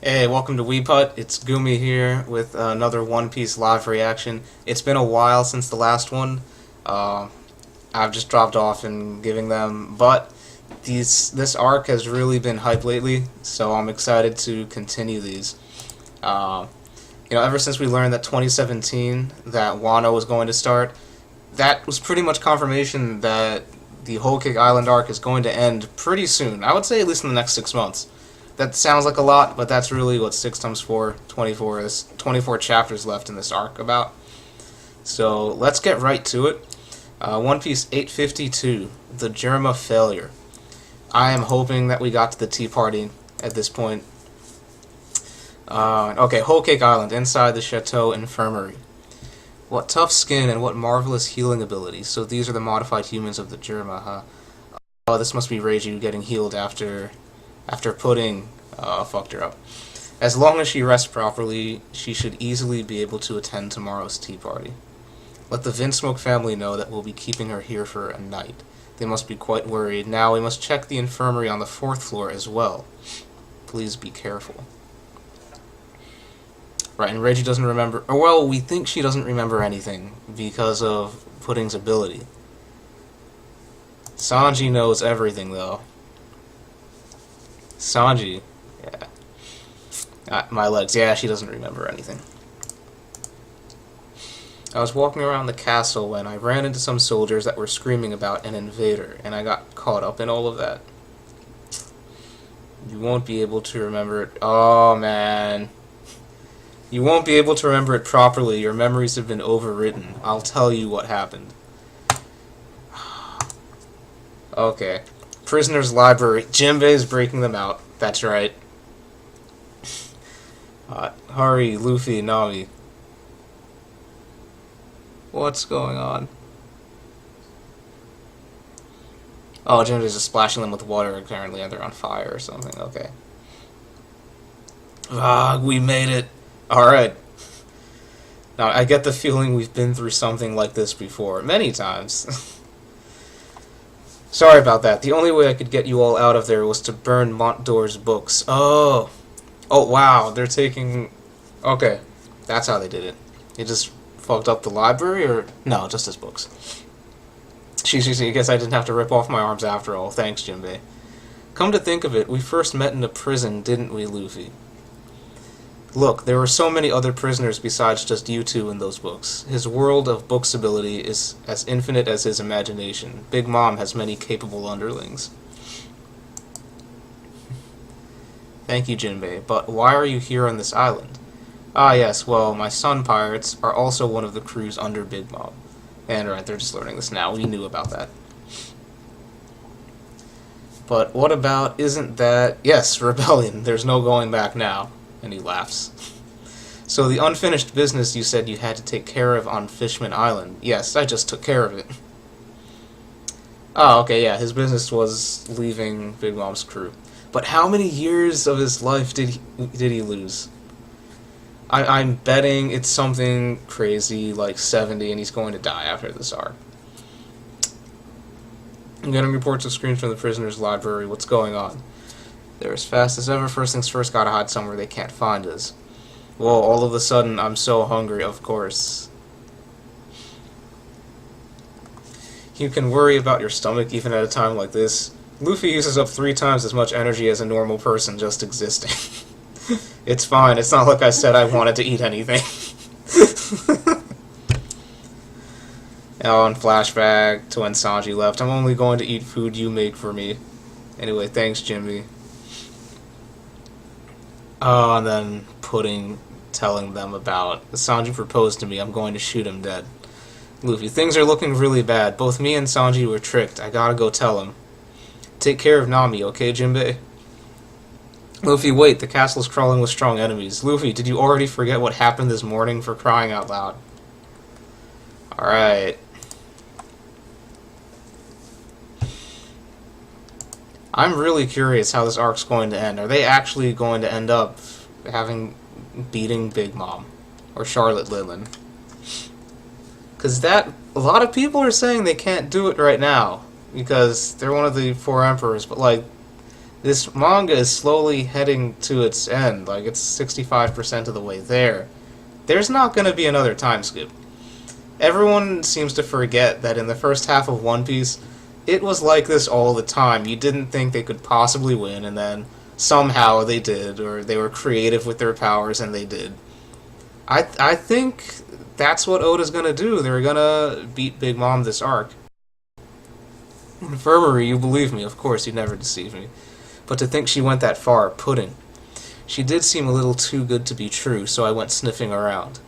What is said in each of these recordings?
Hey, welcome to Weebhut. It's Gumi here with another One Piece live reaction. It's been a while since the last one. Uh, I've just dropped off in giving them, but this arc has really been hyped lately, so I'm excited to continue these. Uh, Ever since we learned that 2017 that Wano was going to start, that was pretty much confirmation that the Whole Cake Island arc is going to end pretty soon. I would say at least in the next 6 months. That sounds like a lot, but that's really what 6 times 4, 24. There's 24 chapters left in this arc about. So let's get right to it. One Piece 852, The Germa Failure. I am hoping that we got to the tea party at this point. Okay, Whole Cake Island, inside the Chateau Infirmary. What tough skin and what marvelous healing abilities. So these are the modified humans of the Germa, huh? Oh, this must be Reiju getting healed after Pudding fucked her up. As long as she rests properly, she should easily be able to attend tomorrow's tea party. Let the Vinsmoke family know that we'll be keeping her here for a night. They must be quite worried. Now we must check the infirmary on the 4th floor as well. Please be careful. Right, and Reiju doesn't remember... Or, well, we think she doesn't remember anything because of Pudding's ability. Sanji knows everything, though. Sanji, yeah. My legs, yeah, she doesn't remember anything. I was walking around the castle when I ran into some soldiers that were screaming about an invader, and I got caught up in all of that. You won't be able to remember it. Oh, man. You won't be able to remember it properly. Your memories have been overwritten. I'll tell you what happened. Okay. Prisoner's Library. Jinbei's breaking them out. That's right. Hurry, Luffy, Nami. What's going on? Oh, Jinbei's just splashing them with water, apparently, and they're on fire or something. Okay. We made it. Alright. Now, I get the feeling we've been through something like this before. Many times. Sorry about that. The only way I could get you all out of there was to burn Montdor's books. Oh. Oh, wow. They're taking... Okay. That's how they did it. They just fucked up the library, or... No, just his books. I guess I didn't have to rip off my arms after all. Thanks, Jinbei. Come to think of it, we first met in a prison, didn't we, Luffy? Look, there were so many other prisoners besides just you two in those books. His world of books ability is as infinite as his imagination. Big Mom has many capable underlings. Thank you, Jinbei, but why are you here on this island? Ah, yes, well, my son pirates are also one of the crews under Big Mom. And right, they're just learning this now. We knew about that. But what about, isn't that... Yes, rebellion. There's no going back now. And he laughs. So the unfinished business you said you had to take care of on Fishman Island. Yes, I just took care of it. Oh, okay, yeah, his business was leaving Big Mom's crew. But how many years of his life did he lose? I'm betting it's something crazy, like 70, and he's going to die after this arc. I'm getting reports of screams from the prisoner's library. What's going on? They're as fast as ever. First things first, gotta hide somewhere they can't find us. Whoa, all of a sudden, I'm so hungry, of course. You can worry about your stomach even at a time like this. Luffy uses up 3 times as much energy as a normal person just existing. It's fine, it's not like I said I wanted to eat anything. Oh, and flashback to when Sanji left. I'm only going to eat food you make for me. Anyway, thanks, Jimmy. Oh, and then Pudding telling them about Sanji proposed to me, I'm going to shoot him dead. Luffy, things are looking really bad. Both me and Sanji were tricked. I gotta go tell him. Take care of Nami, okay, Jinbei? Luffy, wait, the castle's crawling with strong enemies. Luffy, did you already forget what happened this morning, for crying out loud? Alright. I'm really curious how this arc's going to end. Are they actually going to end up beating Big Mom? Or Charlotte Lilin? Because a lot of people are saying they can't do it right now. Because they're one of the 4 emperors, but like, This manga is slowly heading to its end, like it's 65% of the way there. There's not going to be another time skip. Everyone seems to forget that in the first half of One Piece, it was like this all the time. You didn't think they could possibly win, and then somehow they did, or they were creative with their powers and they did. I think that's what Oda's going to do. They're going to beat Big Mom this arc. Infirmary, you believe me, of course, you'd never deceive me. But to think she went that far, pudding. She did seem a little too good to be true, so I went sniffing around.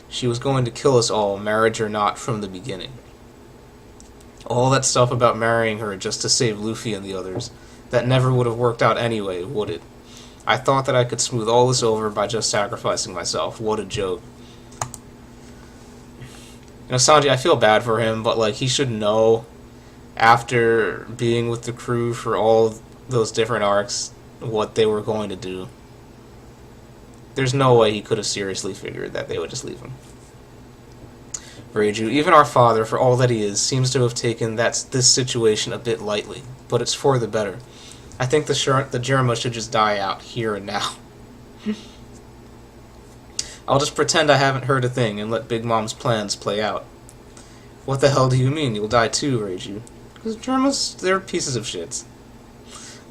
She was going to kill us all, marriage or not, from the beginning. All that stuff about marrying her just to save Luffy and the others, that never would have worked out anyway, would it? I thought that I could smooth all this over by just sacrificing myself. What a joke. You know, Sanji, I feel bad for him, but like he should know after being with the crew for all those different arcs what they were going to do. There's no way he could have seriously figured that they would just leave him. Reiju, even our father, for all that he is, seems to have taken this situation a bit lightly, but it's for the better. I think the Germa should just die out, here and now. I'll just pretend I haven't heard a thing and let Big Mom's plans play out. What the hell do you mean? You'll die too, Reiju. Because Germas, they're pieces of shit.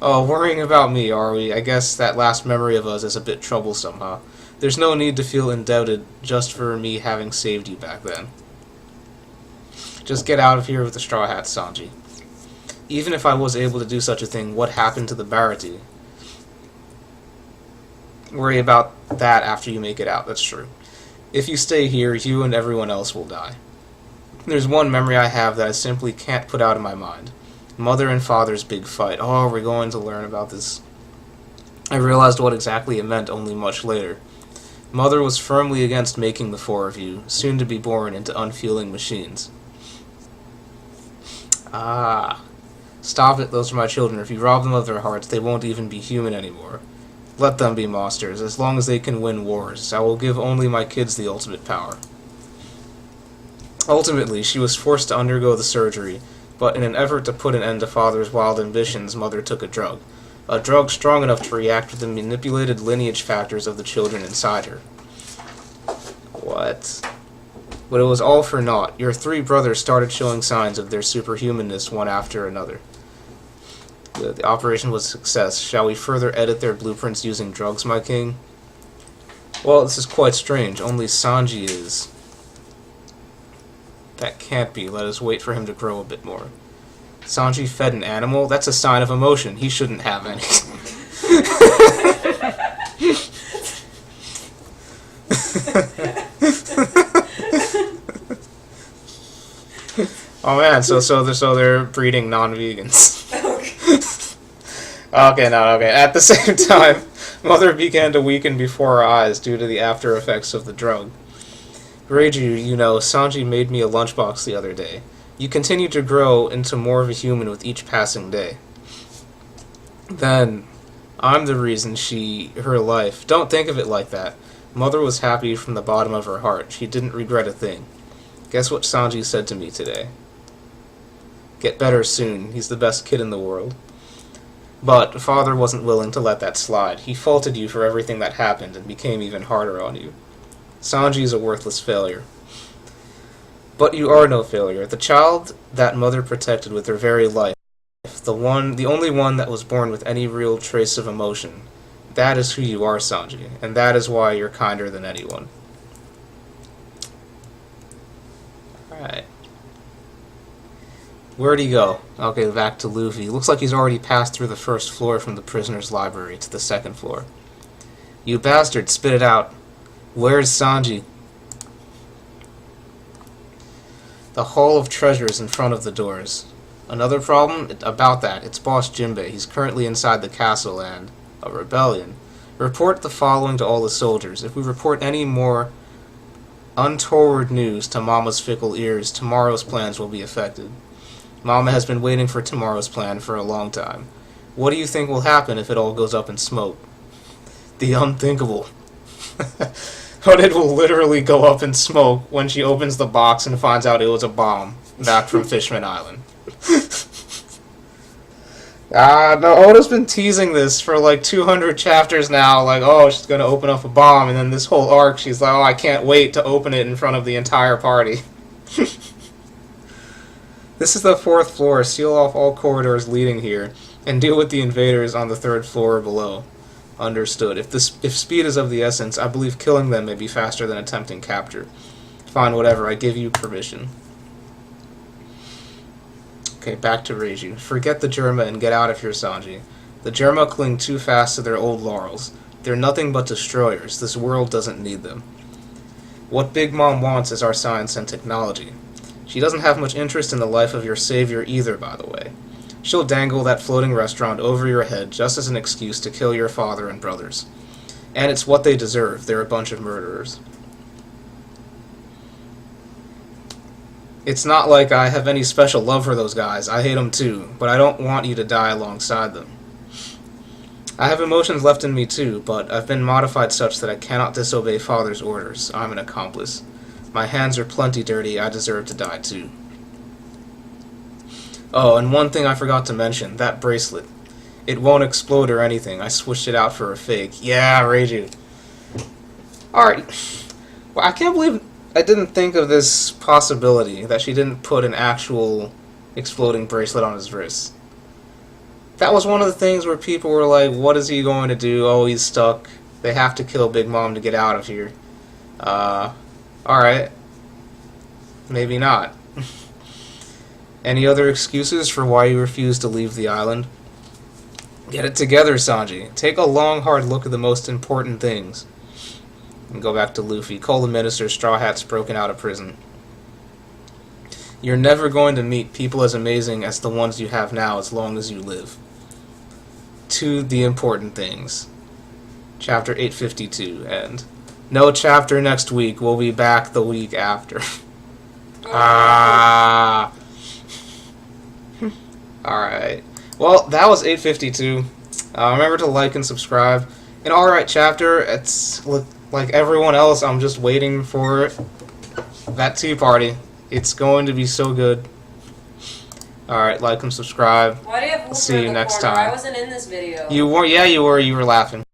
Oh, worrying about me, are we? I guess that last memory of us is a bit troublesome, huh? There's no need to feel indebted just for me having saved you back then. Just get out of here with the Straw Hats, Sanji. Even if I was able to do such a thing, what happened to the Barati? Worry about that after you make it out, that's true. If you stay here, you and everyone else will die. There's one memory I have that I simply can't put out of my mind. Mother and father's big fight. Oh, we're going to learn about this. I realized what exactly it meant only much later. Mother was firmly against making the four of you, soon to be born into unfeeling machines. Ah. Stop it, those are my children. If you rob them of their hearts, they won't even be human anymore. Let them be monsters, as long as they can win wars. I will give only my kids the ultimate power. Ultimately, she was forced to undergo the surgery, but in an effort to put an end to father's wild ambitions, Mother took a drug. A drug strong enough to react with the manipulated lineage factors of the children inside her. What? But it was all for naught. Your three brothers started showing signs of their superhumanness one after another. The operation was a success. Shall we further edit their blueprints using drugs, my king? Well, this is quite strange. Only Sanji is. That can't be. Let us wait for him to grow a bit more. Sanji fed an animal? That's a sign of emotion. He shouldn't have any. Oh man, so they're breeding non-vegans. Okay. At the same time, Mother began to weaken before our eyes due to the after effects of the drug. Reiju, you know, Sanji made me a lunchbox the other day. You continue to grow into more of a human with each passing day. Then, I'm the reason her life. Don't think of it like that. Mother was happy from the bottom of her heart. She didn't regret a thing. Guess what Sanji said to me today? Get better soon. He's the best kid in the world. But father wasn't willing to let that slide. He faulted you for everything that happened and became even harder on you. Sanji is a worthless failure. But you are no failure. The child that Mother protected with her very life, the only one that was born with any real trace of emotion, that is who you are, Sanji, and that is why you're kinder than anyone. Alright. Where'd he go? Okay, back to Luffy. Looks like he's already passed through the first floor from the prisoner's library to the second floor. You bastard, spit it out. Where's Sanji? The Hall of Treasures in front of the doors. Another problem? About that, it's Boss Jinbei. He's currently inside the castle and... a rebellion. Report the following to all the soldiers. If we report any more untoward news to Mama's fickle ears, tomorrow's plans will be affected. Mama has been waiting for tomorrow's plan for a long time. What do you think will happen if it all goes up in smoke? The unthinkable. But it will literally go up in smoke when she opens the box and finds out it was a bomb back from Fishman Island. No, Oda's been teasing this for like 200 chapters now, like, oh, she's gonna open up a bomb, and then this whole arc, she's like, oh, I can't wait to open it in front of the entire party. This is the 4th floor. Seal off all corridors leading here, and deal with the invaders on the 3rd floor or below. Understood. If speed is of the essence, I believe killing them may be faster than attempting capture. Fine, whatever. I give you permission. Okay, back to Reiju. Forget the Germa and get out of here, Sanji. The Germa cling too fast to their old laurels. They're nothing but destroyers. This world doesn't need them. What Big Mom wants is our science and technology. She doesn't have much interest in the life of your savior either, by the way. She'll dangle that floating restaurant over your head just as an excuse to kill your father and brothers. And it's what they deserve. They're a bunch of murderers. It's not like I have any special love for those guys. I hate them too, but I don't want you to die alongside them. I have emotions left in me too, but I've been modified such that I cannot disobey Father's orders. I'm an accomplice. My hands are plenty dirty. I deserve to die too. Oh, and one thing I forgot to mention, that bracelet. It won't explode or anything. I switched it out for a fake. Yeah, Reiju. Alright. Well, I can't believe I didn't think of this possibility, that she didn't put an actual exploding bracelet on his wrist. That was one of the things where people were like, what is he going to do? Oh, he's stuck. They have to kill Big Mom to get out of here. Alright. Maybe not. Any other excuses for why you refuse to leave the island? Get it together, Sanji. Take a long, hard look at the most important things. And go back to Luffy. Call the minister. Straw Hat's broken out of prison. You're never going to meet people as amazing as the ones you have now as long as you live. To the important things. Chapter 852. And no chapter next week. We'll be back the week after. Alright. Well, that was 852. Remember to like and subscribe. An alright chapter. It's like everyone else, I'm just waiting for that tea party. It's going to be so good. Alright, like and subscribe. Why do you have See you next time. I wasn't in this video. You were, yeah, you were laughing.